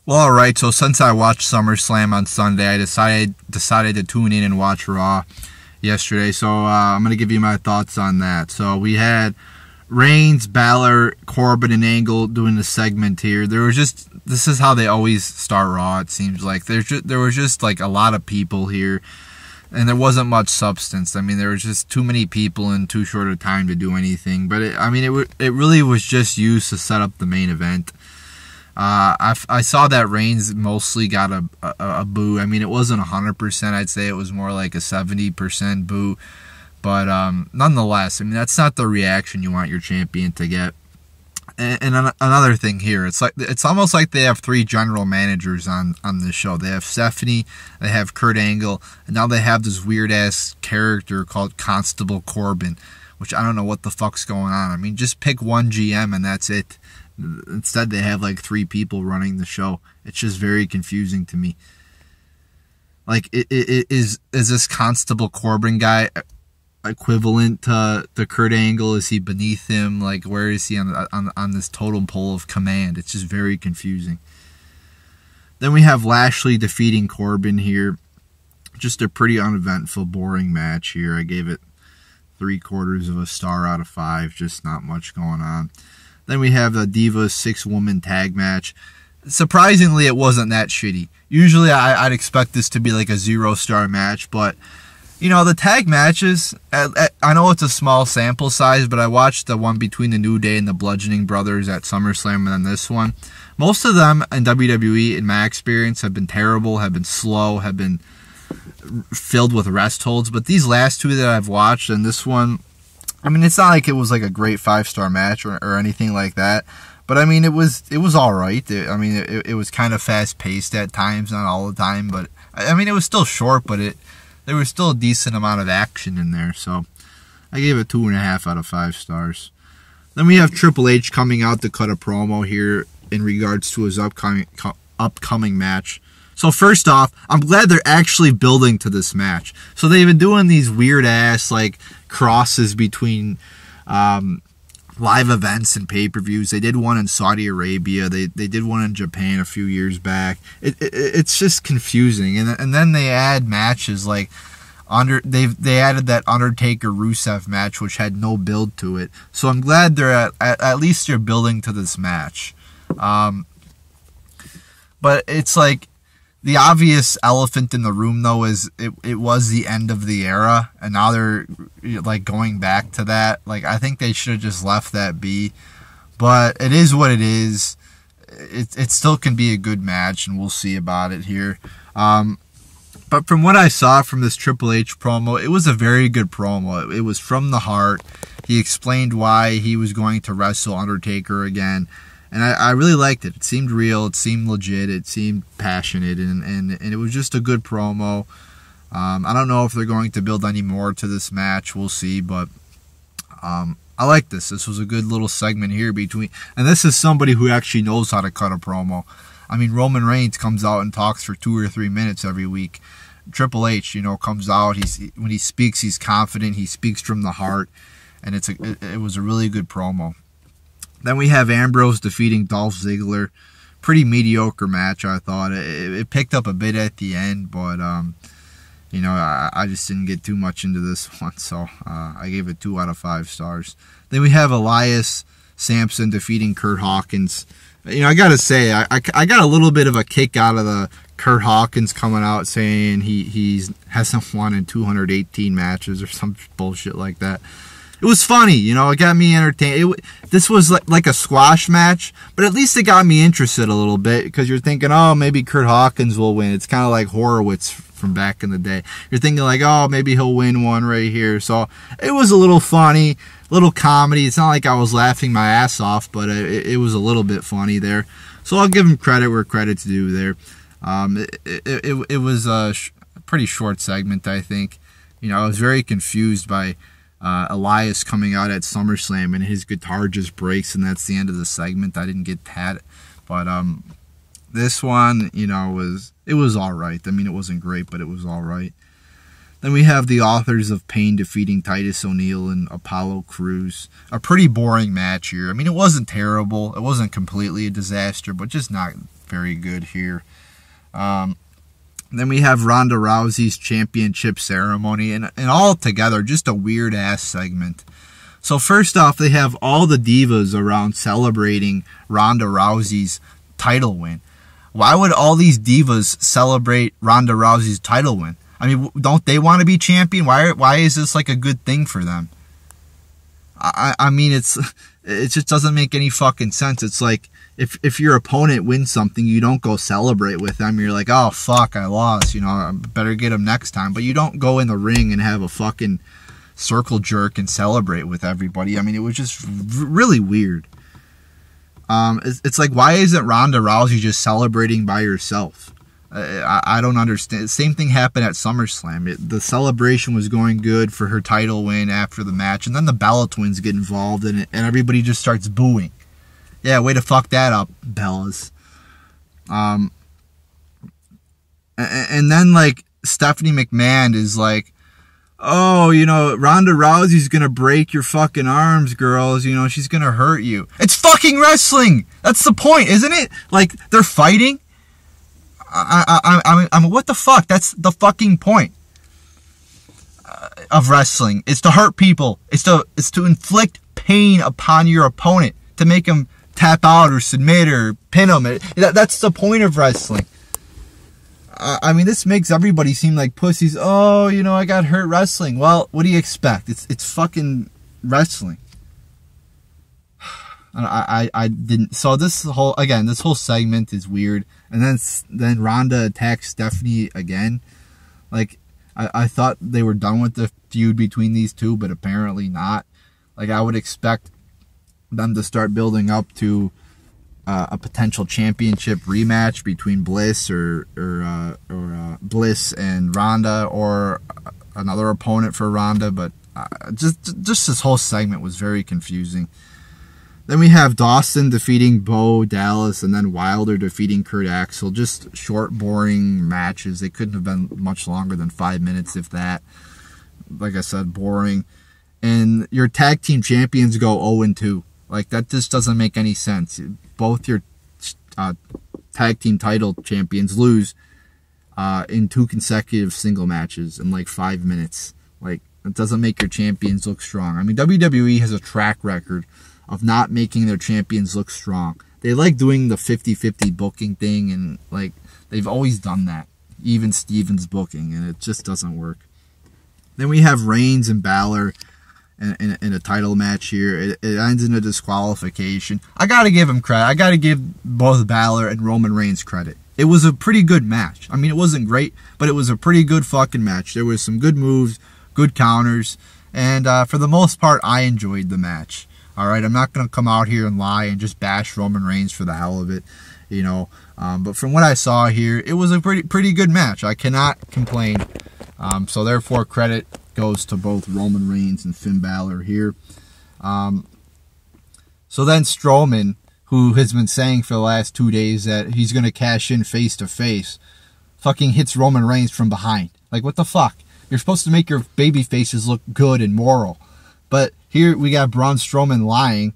Well, all right. So since I watched SummerSlam on Sunday, I decided to tune in and watch Raw yesterday. So I'm gonna give you my thoughts on that. So we had Reigns, Balor, Corbin, and Angle doing the segment here. This is how they always start Raw. It seems like there was just like a lot of people here, and there wasn't much substance. I mean, there was just too many people in too short a time to do anything. But it really was just used to set up the main event. I saw that Reigns mostly got a boo. I mean, it wasn't 100%. I'd say it was more like a 70% boo. But nonetheless, I mean, that's not the reaction you want your champion to get. And another thing here, it's almost like they have 3 general managers on this show. They have Stephanie, they have Kurt Angle, and now they have this weird-ass character called Constable Corbin, which I don't know what the fuck's going on. I mean, just pick one GM and that's it. Instead, they have like 3 people running the show. It's just very confusing to me. Like, is this Constable Corbin guy equivalent to Kurt Angle? Is he beneath him? Like, where is he on this totem pole of command? It's just very confusing. Then we have Lashley defeating Corbin here. Just a pretty uneventful, boring match here. I gave it 3/4 of a star out of 5. Just not much going on. Then we have the Divas 6-woman tag match. Surprisingly, it wasn't that shitty. Usually, I'd expect this to be like a 0-star match, but you know, the tag matches, I know it's a small sample size, but I watched the one between the New Day and the Bludgeoning Brothers at SummerSlam and then this one. Most of them in WWE, in my experience, have been terrible, have been slow, have been filled with rest holds. But these last 2 that I've watched and this one, I mean, it's not like it was like a great 5-star match or anything like that. But I mean, it was all right. It was kind of fast-paced at times, not all the time. But I mean, it was still short, but there was still a decent amount of action in there, so I gave it 2.5 out of 5 stars. Then we have Triple H coming out to cut a promo here in regards to his upcoming match. So first off, I'm glad they're actually building to this match. So they've been doing these weird ass like crosses between live events and pay-per-views. They did one in Saudi Arabia. They did one in Japan a few years back. It's just confusing. And then they add matches like they added that Undertaker Rusev match, which had no build to it. So I'm glad they're at least they're building to this match. But it's like the obvious elephant in the room, though, is it was the end of the era, and now they're like going back to that. Like, I think they should have just left that be, but it is what it is. It still can be a good match, and we'll see about it here. But from what I saw from this Triple H promo, it was a very good promo. It was from the heart. He explained why he was going to wrestle Undertaker again. And I really liked it. It seemed real. It seemed legit. It seemed passionate. And it was just a good promo. I don't know if they're going to build any more to this match. We'll see. But I like this. This was a good little segment here between. And this is somebody who actually knows how to cut a promo. I mean, Roman Reigns comes out and talks for 2 or 3 minutes every week. Triple H, comes out. When he speaks, he's confident. He speaks from the heart. And it was a really good promo. Then we have Ambrose defeating Dolph Ziggler. Pretty mediocre match, I thought. It picked up a bit at the end, but, I just didn't get too much into this one, so I gave it 2 out of 5 stars. Then we have Elias Sampson defeating Kurt Hawkins. I got to say, I got a little bit of a kick out of the Kurt Hawkins coming out saying he hasn't won in 218 matches or some bullshit like that. It was funny, it got me entertained. This was like a squash match, but at least it got me interested a little bit because you're thinking, oh, maybe Kurt Hawkins will win. It's kind of like Horowitz from back in the day. You're thinking like, oh, maybe he'll win one right here. So it was a little funny, little comedy. It's not like I was laughing my ass off, but it was a little bit funny there. So I'll give him credit where credit's due there. It was a pretty short segment, I think. I was very confused by Elias coming out at SummerSlam and his guitar just breaks and that's the end of the segment. I didn't get that, but this one, it was all right. I mean, it wasn't great, but it was all right. Then we have the Authors of Pain defeating Titus O'Neil and Apollo Crews. A pretty boring match here. I mean, it wasn't terrible. It wasn't completely a disaster, but just not very good here. Then we have Ronda Rousey's championship ceremony, and all together, just a weird-ass segment. So first off, they have all the divas around celebrating Ronda Rousey's title win. Why would all these divas celebrate Ronda Rousey's title win? I mean, don't they want to be champion? Why is this like a good thing for them? I mean, it just doesn't make any fucking sense. It's like, if your opponent wins something, you don't go celebrate with them. You're like, oh, fuck, I lost. You know, I better get them next time. But you don't go in the ring and have a fucking circle jerk and celebrate with everybody. I mean, it was just really weird. It's like, why isn't Ronda Rousey just celebrating by herself? I don't understand. Same thing happened at SummerSlam. The celebration was going good for her title win after the match, and then the Bella Twins get involved in it, and everybody just starts booing. Yeah, way to fuck that up, Bellas. And then, like, Stephanie McMahon is like, oh, you know, Ronda Rousey's gonna break your fucking arms, girls. You know, she's gonna hurt you. It's fucking wrestling! That's the point, isn't it? Like, they're fighting? I mean, what the fuck? That's the fucking point of wrestling. It's to hurt people. It's to inflict pain upon your opponent, to make them tap out or submit or pin them. That's the point of wrestling. I mean, this makes everybody seem like pussies. Oh, you know, I got hurt wrestling. Well, what do you expect? It's fucking wrestling. I didn't. So this whole segment is weird. And then Ronda attacks Stephanie again. Like, I thought they were done with the feud between these two, but apparently not. Like, I would expect them to start building up to a potential championship rematch between Bliss or Bliss and Ronda, or another opponent for Ronda. But just this whole segment was very confusing. Then we have Dawson defeating Bo Dallas, and then Wilder defeating Kurt Axel. Just short, boring matches. They couldn't have been much longer than 5 minutes, if that. Like I said, boring. And your tag team champions go 0-2. Like, that just doesn't make any sense. Both your tag team title champions lose in 2 consecutive single matches in like 5 minutes. Like, it doesn't make your champions look strong. I mean, WWE has a track record of not making their champions look strong. They like doing the 50-50 booking thing, and like, they've always done that. Even Stevens booking, and it just doesn't work. Then we have Reigns and Balor in a title match here. It ends in a disqualification. I gotta give him credit. I gotta give both Balor and Roman Reigns credit. It was a pretty good match. I mean, it wasn't great, but it was a pretty good fucking match. There was some good moves, good counters, and for the most part, I enjoyed the match. Alright, I'm not going to come out here and lie and just bash Roman Reigns for the hell of it, you know. But from what I saw here, it was a pretty good match. I cannot complain. So therefore, credit goes to both Roman Reigns and Finn Balor here. So then Strowman, who has been saying for the last 2 days that he's going to cash in face to face, fucking hits Roman Reigns from behind. Like, what the fuck? You're supposed to make your baby faces look good and moral. But here we got Braun Strowman lying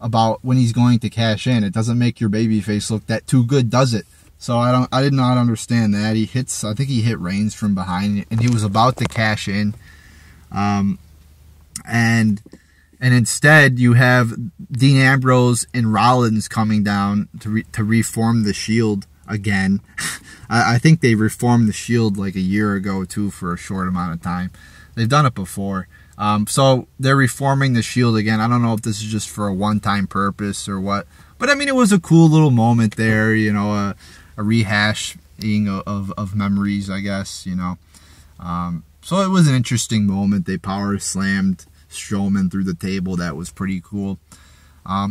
about when he's going to cash in. It doesn't make your babyface look that too good, does it? So I did not understand that. I think he hit Reigns from behind, and he was about to cash in. And instead you have Dean Ambrose and Rollins coming down to reform the Shield again. I think they reformed the Shield like a year ago too, for a short amount of time. They've done it before. So they're reforming the Shield again. I don't know if this is just for a one-time purpose or what. But I mean, it was a cool little moment there, you know, a rehashing of memories, I guess, you know. So it was an interesting moment. They power slammed Strowman through the table. That was pretty cool.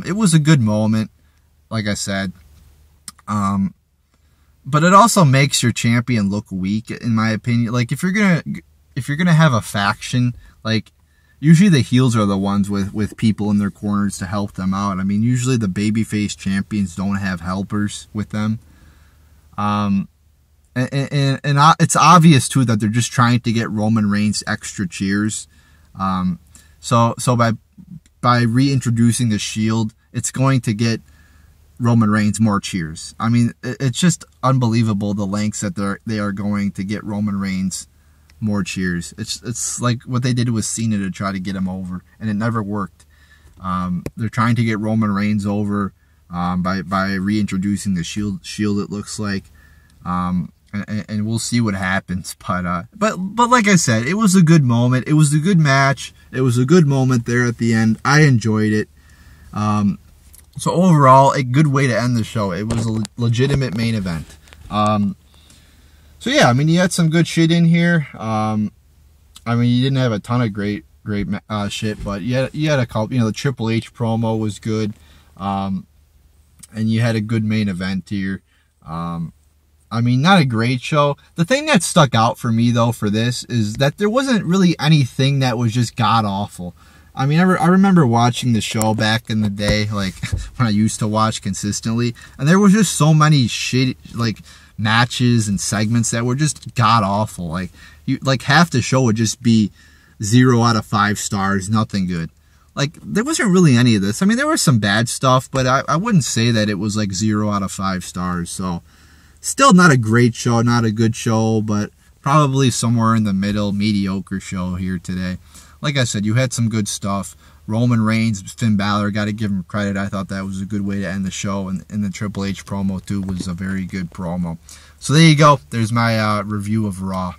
It was a good moment, like I said. But it also makes your champion look weak, in my opinion. Like, if you're gonna have a faction, like, usually the heels are the ones with people in their corners to help them out. I mean, usually the babyface champions don't have helpers with them. And it's obvious too that they're just trying to get Roman Reigns extra cheers. So by reintroducing the Shield, it's going to get Roman Reigns more cheers. I mean, it's just unbelievable the lengths that they are going to get Roman Reigns more cheers. It's like what they did with Cena to try to get him over, and it never worked. They're trying to get Roman Reigns over by reintroducing the Shield. It looks like, and we'll see what happens. But like I said, it was a good moment. It was a good match. It was a good moment there at the end. I enjoyed it. So overall, a good way to end the show. It was a legitimate main event. So yeah, I mean, you had some good shit in here. I mean, you didn't have a ton of great shit, but you had a couple. You know, the Triple H promo was good, and you had a good main event here. I mean, not a great show. The thing that stuck out for me though for this is that there wasn't really anything that was just god awful. I mean, I remember watching the show back in the day, like when I used to watch consistently, and there was just so many shit, like matches and segments that were just god awful. Like half the show would just be 0 out of 5 stars, nothing good. Like there wasn't really any of this. I mean, there was some bad stuff, but I wouldn't say that it was like 0 out of 5 stars. So still not a great show, not a good show, but probably somewhere in the middle, mediocre show here today. Like I said, you had some good stuff. Roman Reigns, Finn Balor, got to give him credit. I thought that was a good way to end the show. And the Triple H promo, too, was a very good promo. So there you go. There's my review of Raw.